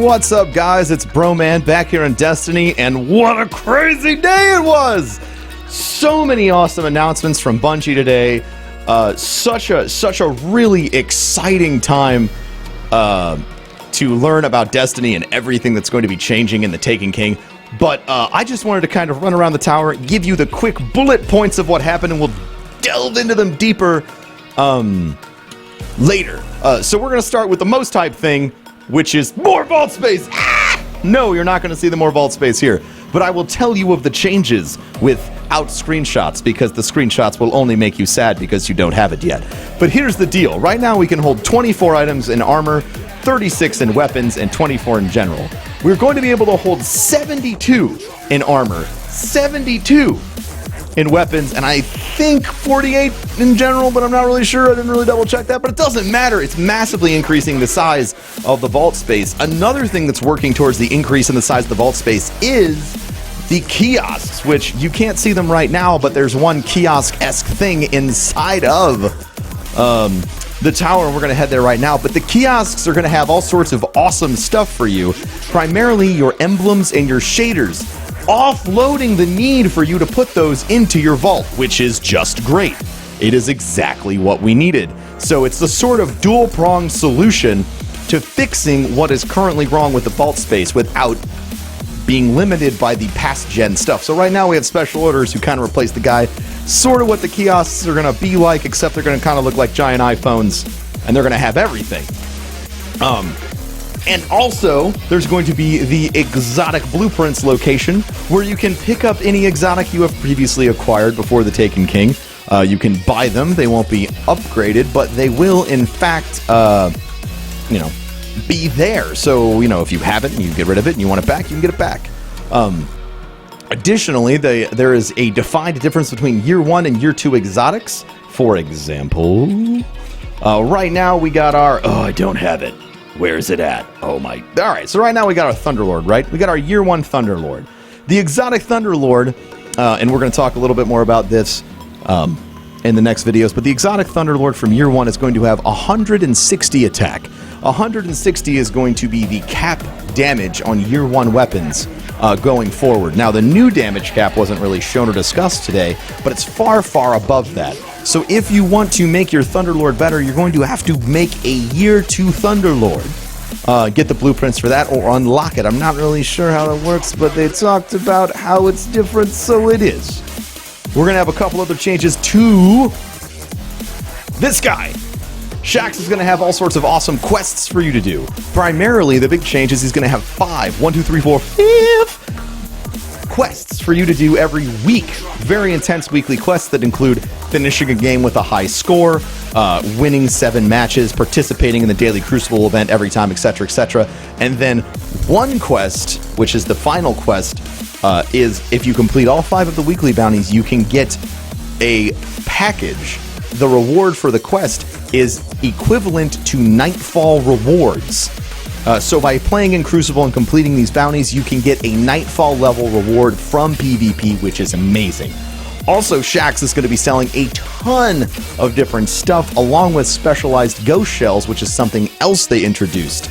What's up, guys? It's Broman back here in Destiny, and what a crazy day it was! So many awesome announcements from Bungie today. Such a really exciting time to learn about Destiny and everything that's going to be changing in the Taken King. But I just wanted to kind of run around the tower, give you the quick bullet points of what happened, and we'll delve into them deeper later. So we're going to start with the most hype thing, which is more vault space. No, you're not going to see the more vault space here, but I will tell you of the changes without screenshots, because the screenshots will only make you sad because you don't have it yet. But here's the deal. Right now we can hold 24 items in armor, 36 in weapons, and 24 in general. We're going to be able to hold 72 in armor, 72 in weapons, and I think 48 in general, but I'm not really sure. I didn't really double check that, but it doesn't matter. It's massively increasing the size of the vault space. Another thing that's working towards the increase in the size of the vault space is the kiosks, which you can't see them right now, but there's one kiosk-esque thing inside of the tower, and we're going to head there right now. But the kiosks are going to have all sorts of awesome stuff for you, primarily your emblems and your shaders, offloading the need for you to put those into your vault, which is just great. It is exactly what we needed. So it's the sort of dual-pronged solution to fixing what is currently wrong with the vault space without being limited by the past-gen stuff. So right now we have special orders who kind of replace the guy. Sort of what the kiosks are going to be like, except they're going to kind of look like giant iPhones, and they're going to have everything. And also, there's going to be the exotic blueprints location, where you can pick up any exotic you have previously acquired before the Taken King. You can buy them. They won't be upgraded, but they will, in fact, be there. So, if you have it and you get rid of it and you want it back, you can get it back. Additionally, there is a defined difference between Year 1 and Year 2 exotics. For example, right now we got our... Oh, I don't have it. Where's it at? Oh my... Alright, so right now we got our Thunderlord, right? We got our Year 1 Thunderlord. The exotic Thunderlord, and we're going to talk a little bit more about this in the next videos, but the exotic Thunderlord from Year 1 is going to have 160 attack. 160 is going to be the cap damage on Year 1 weapons going forward. Now, the new damage cap wasn't really shown or discussed today, but it's far, far above that. So if you want to make your Thunderlord better, you're going to have to make a Year 2 Thunderlord. Get the blueprints for that or unlock it. I'm not really sure how that works, but they talked about how it's different, so it is. We're going to have a couple other changes to this guy. Shax is going to have all sorts of awesome quests for you to do. Primarily, the big change is he's going to have 5 quests for you to do every week. Very intense weekly quests that include finishing a game with a high score, winning 7 matches, participating in the daily Crucible event every time, etc., etc. And then one quest, which is the final quest, is if you complete all 5 of the weekly bounties, you can get a package. The reward for the quest is equivalent to Nightfall rewards. So by playing in Crucible and completing these bounties, you can get a Nightfall level reward from PvP, which is amazing. Also, Shax is going to be selling a ton of different stuff, along with specialized ghost shells, which is something else they introduced.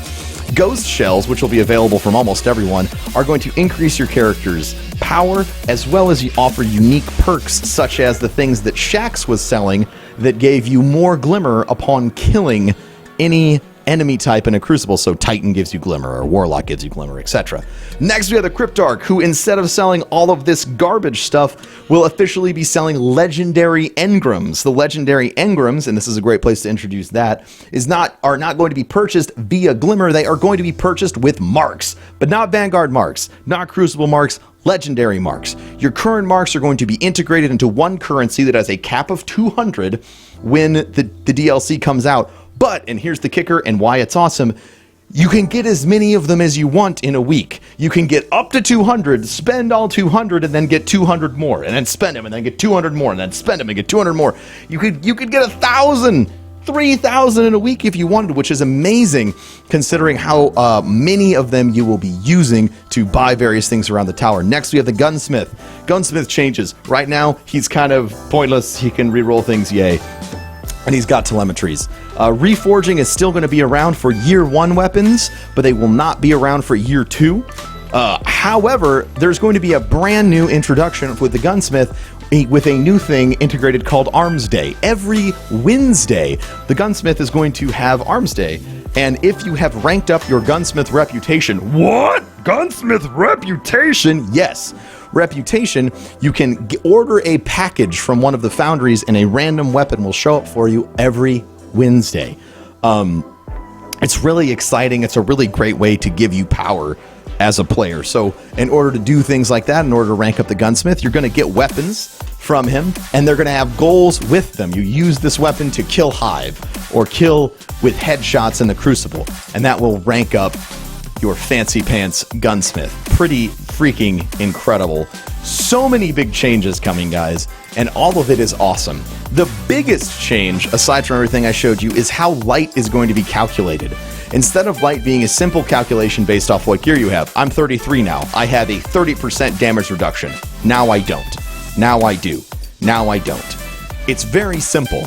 Ghost shells, which will be available from almost everyone, are going to increase your character's power, as well as offer unique perks, such as the things that Shax was selling that gave you more glimmer upon killing any enemy type in a Crucible. So Titan gives you glimmer, or Warlock gives you glimmer, etc. Next, we have the Cryptarch, who instead of selling all of this garbage stuff, will officially be selling legendary engrams. The legendary engrams, and this is a great place to introduce that, are not going to be purchased via glimmer. They are going to be purchased with marks, but not Vanguard marks, not Crucible marks, legendary marks. Your current marks are going to be integrated into one currency that has a cap of 200 when the DLC comes out. But, and here's the kicker and why it's awesome, you can get as many of them as you want in a week. You can get up to 200, spend all 200, and then get 200 more, and then spend them, and then get 200 more, and then spend them, and get 200 more. You could get 1,000, 3,000 in a week if you wanted, which is amazing, considering how many of them you will be using to buy various things around the tower. Next, we have the Gunsmith. Gunsmith changes. Right now, he's kind of pointless. He can reroll things, yay. And he's got telemetries. Reforging is still going to be around for year 1 weapons, but they will not be around for year 2. However, there's going to be a brand new introduction with the gunsmith with a new thing integrated called Arms Day. Every Wednesday, the gunsmith is going to have Arms Day. And if you have ranked up your gunsmith reputation, what? Gunsmith reputation? Yes. Reputation, you can order a package from one of the foundries and a random weapon will show up for you every Wednesday. It's really exciting. It's a really great way to give you power as a player. So in order to do things like that, in order to rank up the gunsmith, you're going to get weapons from him and they're going to have goals with them. You use this weapon to kill Hive or kill with headshots in the Crucible, and that will rank up your fancy pants gunsmith. Pretty freaking incredible. So many big changes coming, guys, and all of it is awesome. The biggest change, aside from everything I showed you, is how light is going to be calculated. Instead of light being a simple calculation based off what gear you have, I'm 33 now. I have a 30% damage reduction. Now I don't. Now I do. Now I don't. It's very simple.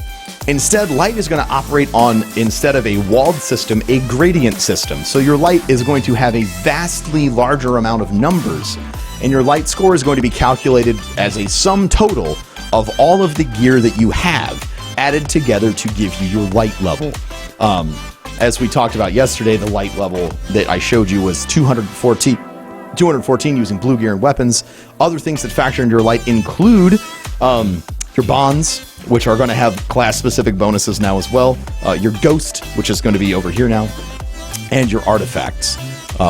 Instead, light is going to operate on, instead of a walled system, a gradient system. So your light is going to have a vastly larger amount of numbers, and your light score is going to be calculated as a sum total of all of the gear that you have added together to give you your light level. As we talked about yesterday, the light level that I showed you was 214 using blue gear and weapons. Other things that factor into your light include your bonds, which are going to have class-specific bonuses now as well. Your ghost, which is going to be over here now. And your artifacts,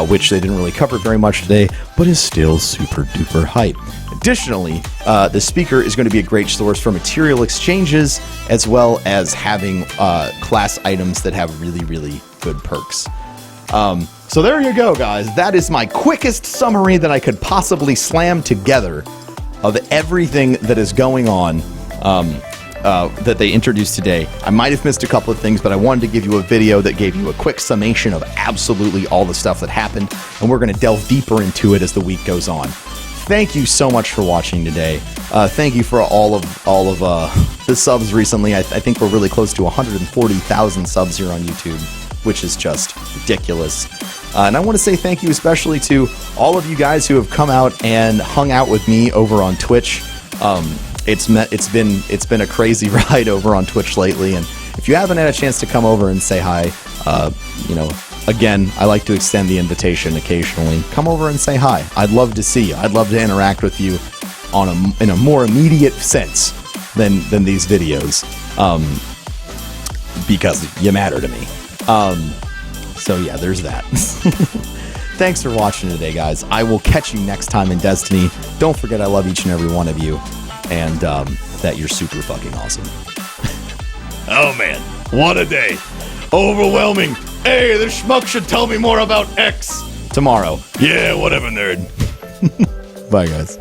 which they didn't really cover very much today, but is still super duper hype. Additionally, the speaker is going to be a great source for material exchanges, as well as having class items that have really, really good perks. So there you go, guys. That is my quickest summary that I could possibly slam together of everything that is going on that they introduced today. I might have missed a couple of things, but I wanted to give you a video that gave you a quick summation of absolutely all the stuff that happened, and we're going to delve deeper into it as the week goes on. Thank you so much for watching today. Thank you for all of the subs recently. I think we're really close to 140,000 subs here on YouTube, which is just ridiculous. And I want to say thank you especially to all of you guys who have come out and hung out with me over on Twitch. It's been a crazy ride over on Twitch lately, and if you haven't had a chance to come over and say hi, again, I like to extend the invitation occasionally. Come over and say hi. I'd love to see you. I'd love to interact with you in a more immediate sense than these videos, because you matter to me. So yeah, there's that. Thanks for watching today, guys. I will catch you next time in Destiny. Don't forget I love each and every one of you, and that you're super fucking awesome. Oh man, what a day. Overwhelming. Hey, this schmuck should tell me more about X tomorrow. Yeah, whatever, nerd. Bye, guys.